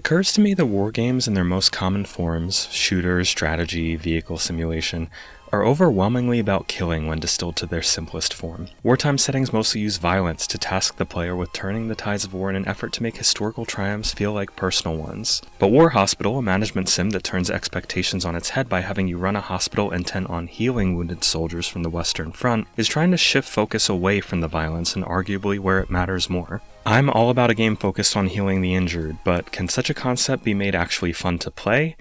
occurs to me that war games in their most common forms, shooters, strategy, vehicle simulation, are overwhelmingly about killing when distilled to their simplest form. Wartime settings mostly use violence to task the player with turning the tides of war in an effort to make historical triumphs feel like personal ones. But War Hospital, a management sim that turns expectations on its head by having you run a hospital intent on healing wounded soldiers from the Western Front, is trying to shift focus away from the violence and arguably where it matters more. I'm all about a game focused on healing the injured, but can such a concept be made actually fun to play?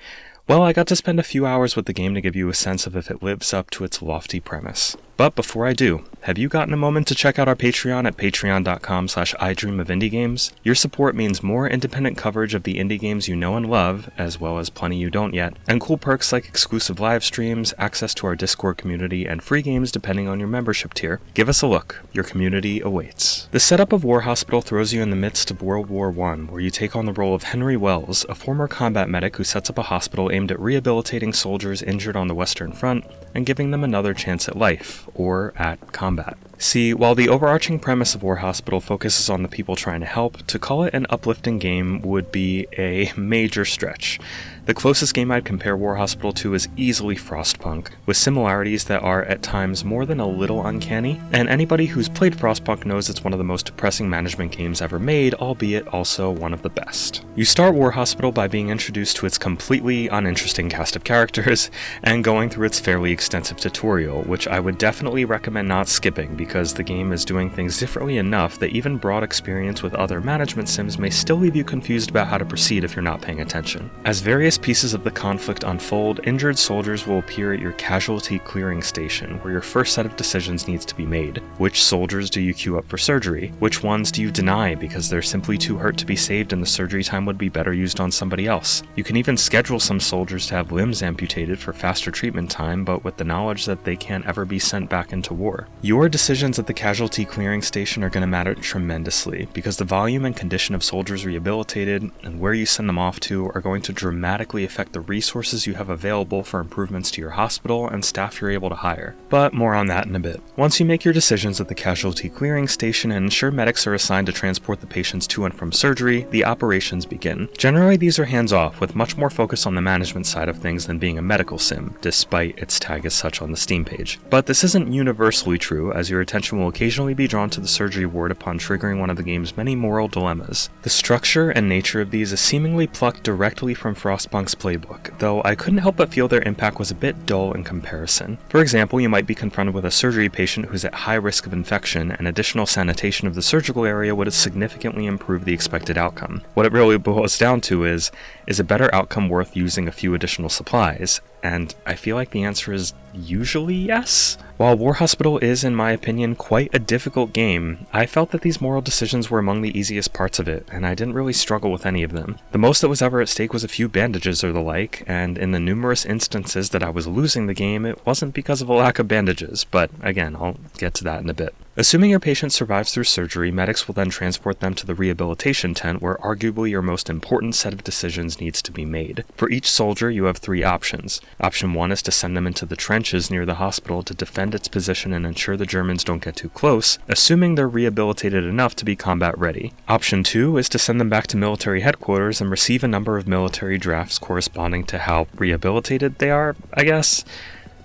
Well, I got to spend a few hours with the game to give you a sense of if it lives up to its lofty premise. But before I do, have you gotten a moment to check out our Patreon at patreon.com/idreamofindiegames? Your support means more independent coverage of the indie games you know and love, as well as plenty you don't yet, and cool perks like exclusive live streams, access to our Discord community, and free games depending on your membership tier. Give us a look. Your community awaits. The setup of War Hospital throws you in the midst of World War I, where you take on the role of Henry Wells, a former combat medic who sets up a hospital aimed at rehabilitating soldiers injured on the Western Front and giving them another chance at life, or at combat. See, while the overarching premise of War Hospital focuses on the people trying to help, to call it an uplifting game would be a major stretch. The closest game I'd compare War Hospital to is easily Frostpunk, with similarities that are at times more than a little uncanny, and anybody who's played Frostpunk knows it's one of the most depressing management games ever made, albeit also one of the best. You start War Hospital by being introduced to its completely uninteresting cast of characters, and going through its fairly extensive tutorial, which I would definitely recommend not skipping because the game is doing things differently enough that even broad experience with other management sims may still leave you confused about how to proceed if you're not paying attention. As various pieces of the conflict unfold, injured soldiers will appear at your casualty clearing station, where your first set of decisions needs to be made. Which soldiers do you queue up for surgery? Which ones do you deny because they're simply too hurt to be saved and the surgery time would be better used on somebody else? You can even schedule some soldiers to have limbs amputated for faster treatment time, but with the knowledge that they can't ever be sent back into war. Your decisions at the casualty clearing station are going to matter tremendously, because the volume and condition of soldiers rehabilitated and where you send them off to are going to dramatically affect the resources you have available for improvements to your hospital and staff you're able to hire. But more on that in a bit. Once you make your decisions at the casualty clearing station and ensure medics are assigned to transport the patients to and from surgery, the operations begin. Generally, these are hands-off, with much more focus on the management side of things than being a medical sim, despite its tag as such on the Steam page. But this isn't universally true, as your attention will occasionally be drawn to the surgery ward upon triggering one of the game's many moral dilemmas. The structure and nature of these is seemingly plucked directly from Frostpunk's playbook, though I couldn't help but feel their impact was a bit dull in comparison. For example, you might be confronted with a surgery patient who's at high risk of infection, and additional sanitation of the surgical area would significantly improve the expected outcome. What it really boils down to is a better outcome worth using a few additional supplies? And I feel like the answer is usually yes. While War Hospital is, in my opinion, quite a difficult game, I felt that these moral decisions were among the easiest parts of it, and I didn't really struggle with any of them. The most that was ever at stake was a few bandages or the like, and in the numerous instances that I was losing the game, it wasn't because of a lack of bandages, but again, I'll get to that in a bit. Assuming your patient survives through surgery, medics will then transport them to the rehabilitation tent, where arguably your most important set of decisions needs to be made. For each soldier, you have three options. Option 1 is to send them into the trenches near the hospital to defend its position and ensure the Germans don't get too close, assuming they're rehabilitated enough to be combat ready. Option 2 is to send them back to military headquarters and receive a number of military drafts corresponding to how rehabilitated they are, I guess.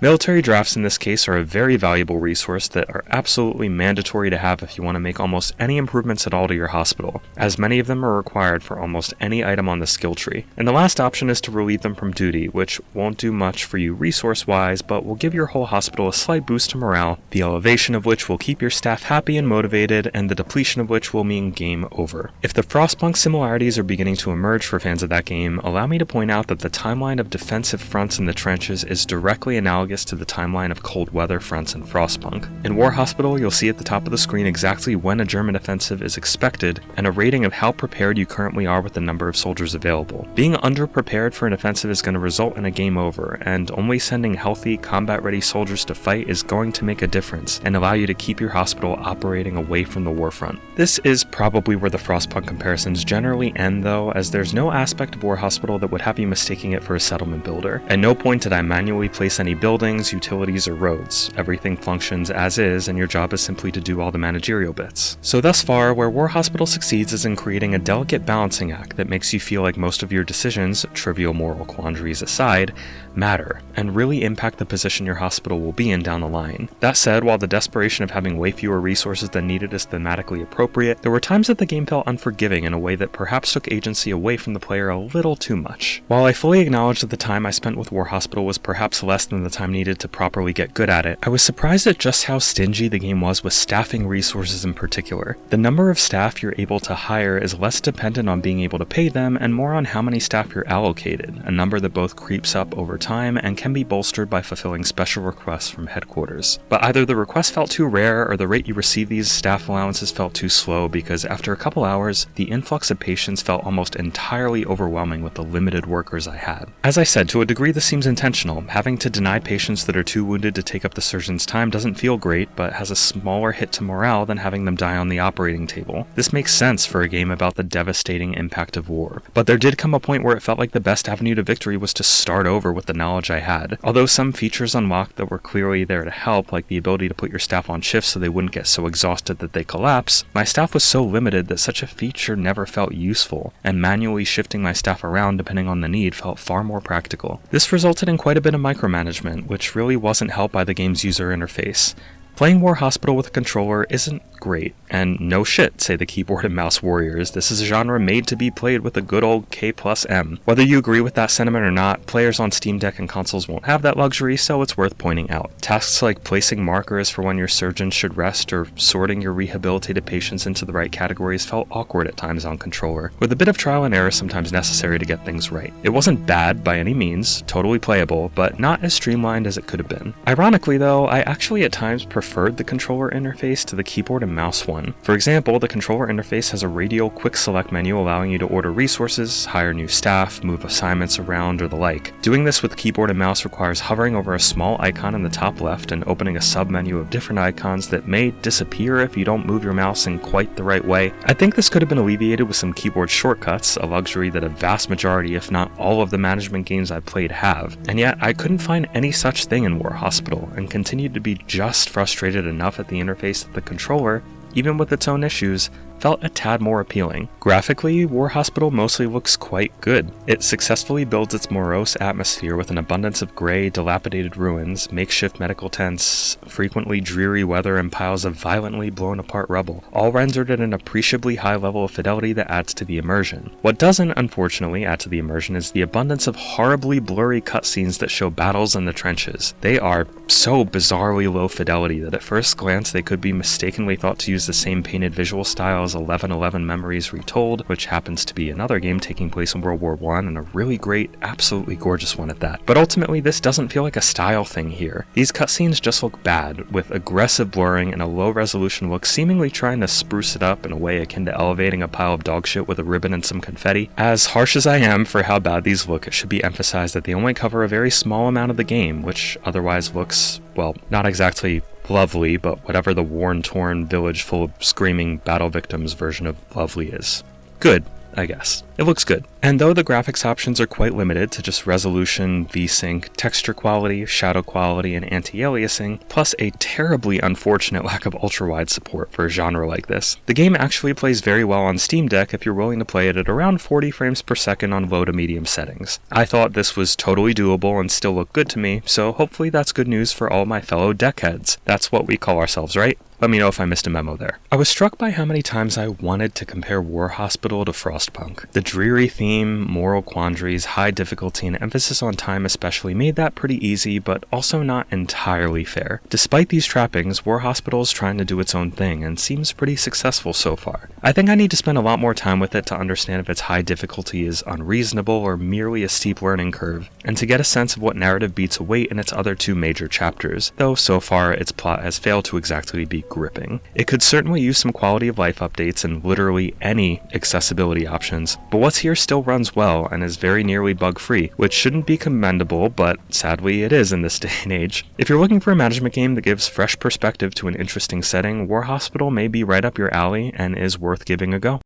Military drafts in this case are a very valuable resource that are absolutely mandatory to have if you want to make almost any improvements at all to your hospital, as many of them are required for almost any item on the skill tree. And the last option is to relieve them from duty, which won't do much for you resource-wise, but will give your whole hospital a slight boost to morale, the elevation of which will keep your staff happy and motivated, and the depletion of which will mean game over. If the Frostpunk similarities are beginning to emerge for fans of that game, allow me to point out that the timeline of defensive fronts in the trenches is directly analogous to the timeline of cold weather fronts in Frostpunk. In War Hospital, you'll see at the top of the screen exactly when a German offensive is expected, and a rating of how prepared you currently are with the number of soldiers available. Being underprepared for an offensive is going to result in a game over, and only sending healthy, combat-ready soldiers to fight is going to make a difference, and allow you to keep your hospital operating away from the warfront. This is probably where the Frostpunk comparisons generally end though, as there's no aspect of War Hospital that would have you mistaking it for a settlement builder. At no point did I manually place any buildings buildings, utilities, or roads. Everything functions as is, and your job is simply to do all the managerial bits. So thus far, where War Hospital succeeds is in creating a delicate balancing act that makes you feel like most of your decisions, trivial moral quandaries aside, matter, and really impact the position your hospital will be in down the line. That said, while the desperation of having way fewer resources than needed is thematically appropriate, there were times that the game felt unforgiving in a way that perhaps took agency away from the player a little too much. While I fully acknowledge that the time I spent with War Hospital was perhaps less than the time needed to properly get good at it, I was surprised at just how stingy the game was with staffing resources in particular. The number of staff you're able to hire is less dependent on being able to pay them and more on how many staff you're allocated, a number that both creeps up over time and can be bolstered by fulfilling special requests from headquarters. But either the requests felt too rare or the rate you receive these staff allowances felt too slow, because after a couple hours, the influx of patients felt almost entirely overwhelming with the limited workers I had. As I said, to a degree this seems intentional. Having to deny patients that are too wounded to take up the surgeon's time doesn't feel great, but has a smaller hit to morale than having them die on the operating table. This makes sense for a game about the devastating impact of war. But there did come a point where it felt like the best avenue to victory was to start over with the knowledge I had. Although some features unlocked that were clearly there to help, like the ability to put your staff on shifts so they wouldn't get so exhausted that they collapse, my staff was so limited that such a feature never felt useful, and manually shifting my staff around depending on the need felt far more practical. This resulted in quite a bit of micromanagement, which really wasn't helped by the game's user interface. Playing War Hospital with a controller isn't great, and no shit, say the keyboard and mouse warriors. This is a genre made to be played with a good old K+M. Whether you agree with that sentiment or not, players on Steam Deck and consoles won't have that luxury, so it's worth pointing out. Tasks like placing markers for when your surgeon should rest or sorting your rehabilitated patients into the right categories felt awkward at times on controller, with a bit of trial and error sometimes necessary to get things right. It wasn't bad by any means, totally playable, but not as streamlined as it could have been. Ironically though, I actually at times preferred the controller interface to the keyboard and mouse one. For example, the controller interface has a radial quick select menu allowing you to order resources, hire new staff, move assignments around, or the like. Doing this with keyboard and mouse requires hovering over a small icon in the top left and opening a sub-menu of different icons that may disappear if you don't move your mouse in quite the right way. I think this could have been alleviated with some keyboard shortcuts, a luxury that a vast majority, if not all of the management games I've played have, and yet I couldn't find any such thing in War Hospital, and continued to be just frustrated enough at the interface that the controller, even with its own issues, felt a tad more appealing. Graphically, War Hospital mostly looks quite good. It successfully builds its morose atmosphere with an abundance of gray, dilapidated ruins, makeshift medical tents, frequently dreary weather, and piles of violently blown apart rubble, all rendered at an appreciably high level of fidelity that adds to the immersion. What doesn't, unfortunately, add to the immersion is the abundance of horribly blurry cutscenes that show battles in the trenches. They are so bizarrely low fidelity that at first glance they could be mistakenly thought to use the same painted visual style as 1111 Memories Retold, which happens to be another game taking place in World War I, and a really great, absolutely gorgeous one at that. But ultimately, this doesn't feel like a style thing here. These cutscenes just look bad, with aggressive blurring and a low-resolution look seemingly trying to spruce it up in a way akin to elevating a pile of dog shit with a ribbon and some confetti. As harsh as I am for how bad these look, it should be emphasized that they only cover a very small amount of the game, which otherwise looks, well, not exactly lovely, but whatever the worn-torn village full of screaming battle victims version of lovely is. Good, I guess. It looks good. And though the graphics options are quite limited to just resolution, VSync, texture quality, shadow quality, and anti-aliasing, plus a terribly unfortunate lack of ultra-wide support for a genre like this, the game actually plays very well on Steam Deck if you're willing to play it at around 40 frames per second on low to medium settings. I thought this was totally doable and still looked good to me, so hopefully that's good news for all my fellow deckheads. That's what we call ourselves, right? Let me know if I missed a memo there. I was struck by how many times I wanted to compare War Hospital to Frostpunk. The dreary theme, moral quandaries, high difficulty, and emphasis on time especially made that pretty easy, but also not entirely fair. Despite these trappings, War Hospital is trying to do its own thing, and seems pretty successful so far. I think I need to spend a lot more time with it to understand if its high difficulty is unreasonable or merely a steep learning curve, and to get a sense of what narrative beats a weight in its other two major chapters, though so far its plot has failed to exactly be gripping. It could certainly use some quality of life updates and literally any accessibility options, but what's here still runs well and is very nearly bug-free, which shouldn't be commendable, but sadly it is in this day and age. If you're looking for a management game that gives fresh perspective to an interesting setting, War Hospital may be right up your alley and is worth giving a go.